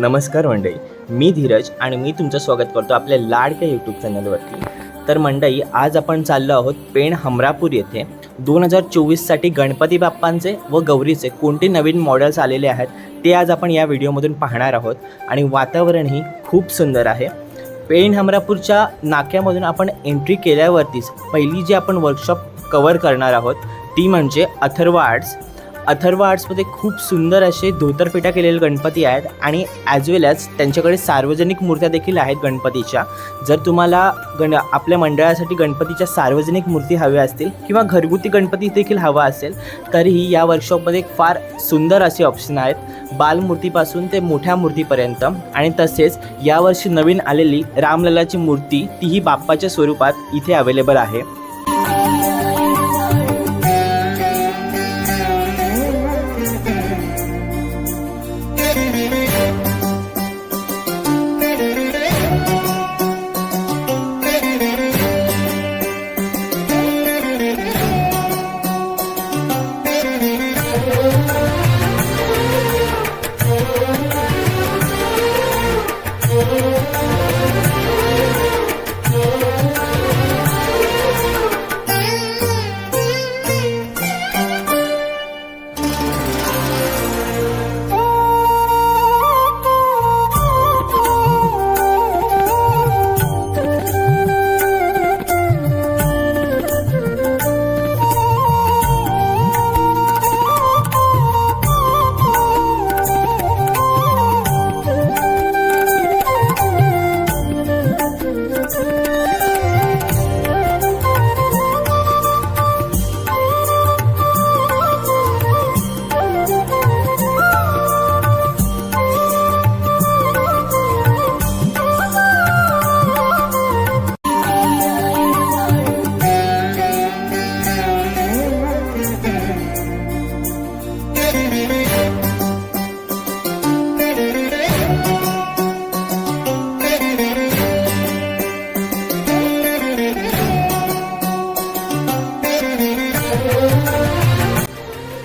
नमस्कार मंडळी, मी धीरज आणि मी तुमचं स्वागत करतो आपल्या लाडक्या यूट्यूब चॅनलवरती। तर मंडळी, आज आपण चाललो आहोत पेण हमरापूर येथे 2024साठी गणपती बाप्पांचे व गौरीचे कोणते नवीन मॉडेल्स आलेले आहेत ते आज आपण या व्हिडिओमधून पाहणार आहोत। आणि वातावरणही खूप सुंदर आहे। पेण हमरापूरच्या नाक्यामधून आपण एंट्री केल्यावरतीच पहिली जी आपण वर्कशॉप कव्हर करणार आहोत ती म्हणजे अथर्व आर्ट्स। अथर्व आर्ट्समध्ये खूप सुंदर असे धोतरपेटा केलेले गणपती आहेत आणि ॲज वेल ॲज त्यांच्याकडे सार्वजनिक मूर्त्या देखील आहेत गणपतीच्या। जर तुम्हाला आपल्या मंडळासाठी गणपतीच्या सार्वजनिक मूर्ती हव्या असतील किंवा घरगुती गणपती देखील हवा असेल तरीही या वर्कशॉपमध्ये फार सुंदर असे ऑप्शन आहेत, बालमूर्तीपासून ते मोठ्या मूर्तीपर्यंत। आणि तसेच यावर्षी नवीन आलेली रामललाची मूर्ती तीही बाप्पाच्या स्वरूपात इथे अवेलेबल आहे।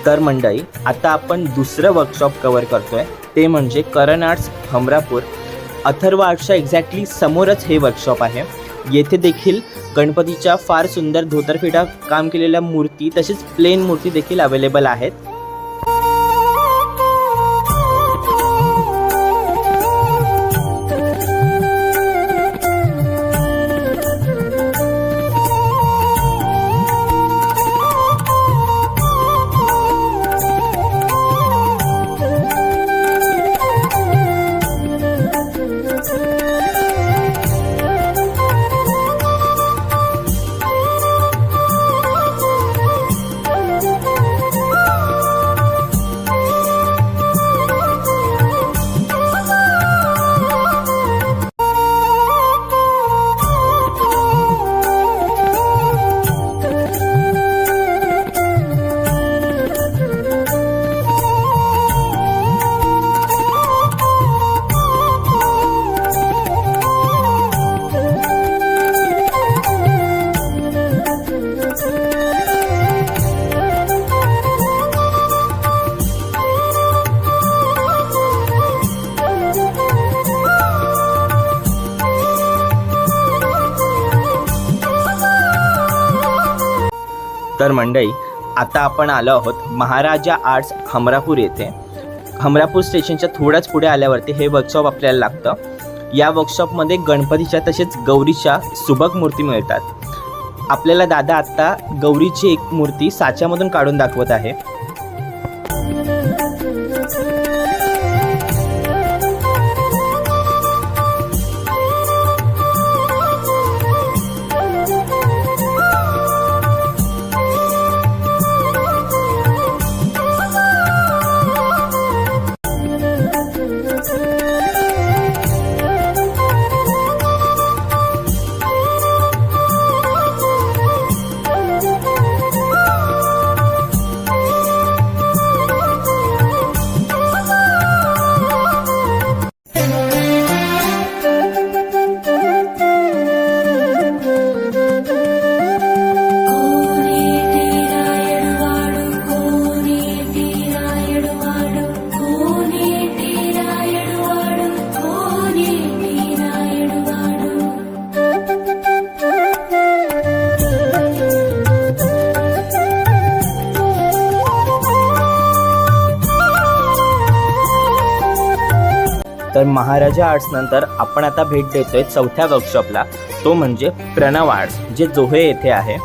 तर मंडळी, आता आपण दुसरं वर्कशॉप कव्हर करतोय ते म्हणजे करण आर्ट्स हमरापूर। अथर्व आर्ट्सच्या एक्झॅक्टली समोरच हे वर्कशॉप आहे। येथे देखील गणपतीच्या फार सुंदर धोतरफेटा काम केलेल्या मूर्ती तसेच प्लेन मूर्ती देखील अवेलेबल आहेत। तर मंडळी, आता आपण आलो आहोत महाराजा आर्ट्स हमरापूर येथे। हमरापूर स्टेशनच्या थोड्याच पुढे आल्यावरती हे वर्कशॉप आपल्याला लागतं। या वर्कशॉपमध्ये गणपतीच्या तसेच गौरीच्या सुबक मूर्ती मिळतात। आपल्याला दादा आत्ता गौरीची एक मूर्ती साच्यामधून काढून दाखवत आहे। महाराजा आर्ट्स नंतर आपण आता भेट देतोय चौथ्या वर्कशॉपला, तो म्हणजे प्रणव आर्ट्स, जे जोहे येथे आहे.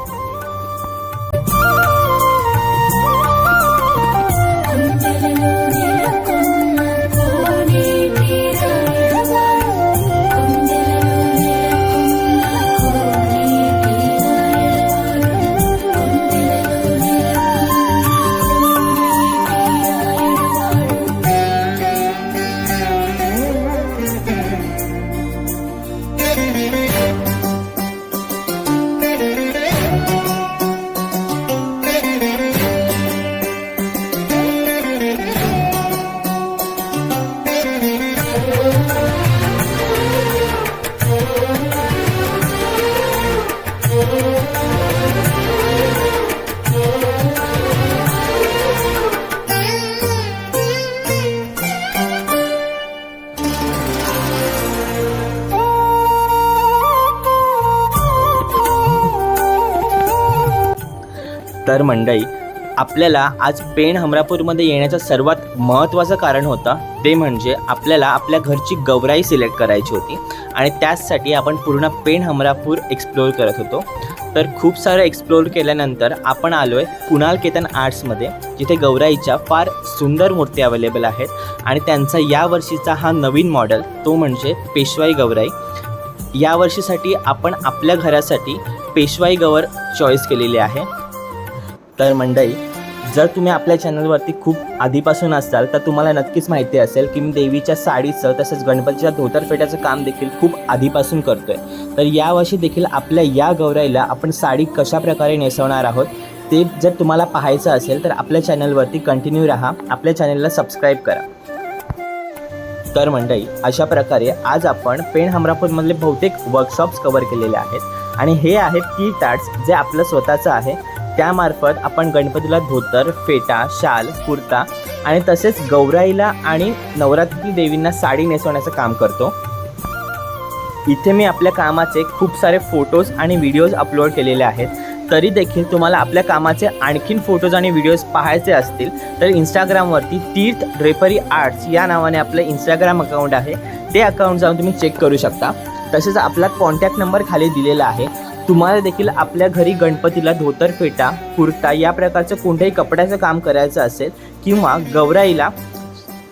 तर मंडळी, आपल्याला आज पेण हमरापूरमध्ये येण्याचं सर्वात महत्त्वाचं कारण होतं ते म्हणजे आपल्याला आपल्या घरची गौराई सिलेक्ट करायची होती आणि त्याचसाठी आपण पूर्ण पेण हमरापूर एक्सप्लोअर करत होतो. तर खूप सारं एक्सप्लोअर केल्यानंतर आपण आलो आहे कुणाल केतन आर्ट्समध्ये, जिथे गौराईच्या फार सुंदर मूर्ती अवेलेबल आहेत आणि त्यांचा यावर्षीचा हा नवीन मॉडेल तो म्हणजे पेशवाई गौराई. यावर्षीसाठी आपण आपल्या घरासाठी पेशवाई गौर चॉईस केलेली आहे. तर मंडळी, जर तुम्ही आपल्या चॅनलवरती खूप आधीपासून असाल तर तुम्हाला नक्कीच माहिती असेल की मी देवीच्या साडीचं तसेच गणपतीच्या धोतर फेट्याचं काम देखील खूप आधीपासून करतो आहे. तर यावर्षी देखील आपल्या या गौराईला आपण साडी कशा प्रकारे नेसवणार आहोत ते जर तुम्हाला पाहायचं असेल तर आपल्या चॅनलवरती कंटिन्यू राहा, आपल्या चॅनलला सबस्क्राईब करा. तर मंडळी, अशा प्रकारे आज आपण पेण हमरापूरमधले बहुतेक वर्कशॉप्स कवर केलेले आहेत आणि हे आहेत किट आर्ट्स, जे आपलं स्वतःचं आहे. त्यामार्फत आपण गणपतीला धोतर, फेटा, शाल, कुर्ता आणि तसेच गौराईला आणि नवरात्री देवींना साडी नेसवण्याचं काम करतो. इथे मी आपल्या कामाचे खूप सारे फोटोज आणि व्हिडिओज अपलोड केलेले आहेत. तरी देखील तुम्हाला आपल्या कामाचे आणखीन फोटोज आणि व्हिडिओज पाहायचे असतील तर इंस्टाग्रामवरती तीर्थ ड्रेपरी आर्ट्स या नावाने आपलं इंस्टाग्राम अकाउंट आहे, ते अकाउंट जाऊन तुम्ही चेक करू शकता. तसेच आपला कॉन्टॅक्ट नंबर खाली दिलेला आहे. तुम्हाला देखील आपल्या घरी गणपतीला धोतर, फेटा, कुर्ता या प्रकारचं कोणत्याही कपड्याचं काम करायचं असेल किंवा गौराईला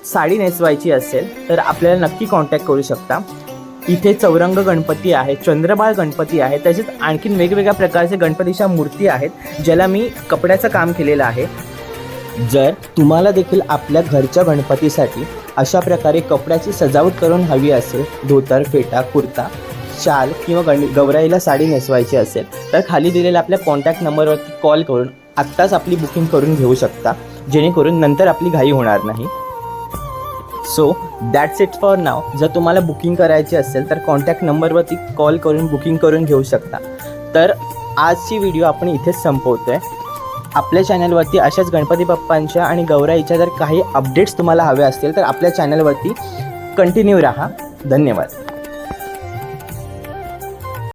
साडी नेसवायची असेल तर आपल्याला नक्की कॉन्टॅक्ट करू शकता. इथे चौरंग गणपती आहे, चंद्रबाळ गणपती आहे, तसेच आणखीन वेगवेगळ्या प्रकारचे गणपतीच्या मूर्ती आहेत ज्याला मी कपड्याचं काम केलेलं आहे. जर तुम्हाला देखील आपल्या घरच्या गणपतीसाठी अशा प्रकारे कपड्याची सजावट करून हवी असेल, धोतर, फेटा, कुर्ता, शाल किंवा गौराईला साडी नेसवायची असेल तर खाली दिलेल्या आपल्या कॉन्टॅक्ट नंबरवरती कॉल करून आत्ताच आपली बुकिंग करून घेऊ शकता, जेणेकरून नंतर आपली घाई होणार नाही. So that's it for now. जर तुम्हाला बुकिंग करायची असेल तर कॉन्टॅक्ट नंबरवरती कॉल करून बुकिंग करून घेऊ शकता. तर आजची व्हिडिओ आपण इथेच संपवतो आहे. आपल्या चॅनलवरती अशाच गणपती बाप्पांच्या आणि गौराईच्या जर काही अपडेट्स तुम्हाला हवे असतील तर आपल्या चॅनलवरती कंटिन्यू राहा. धन्यवाद.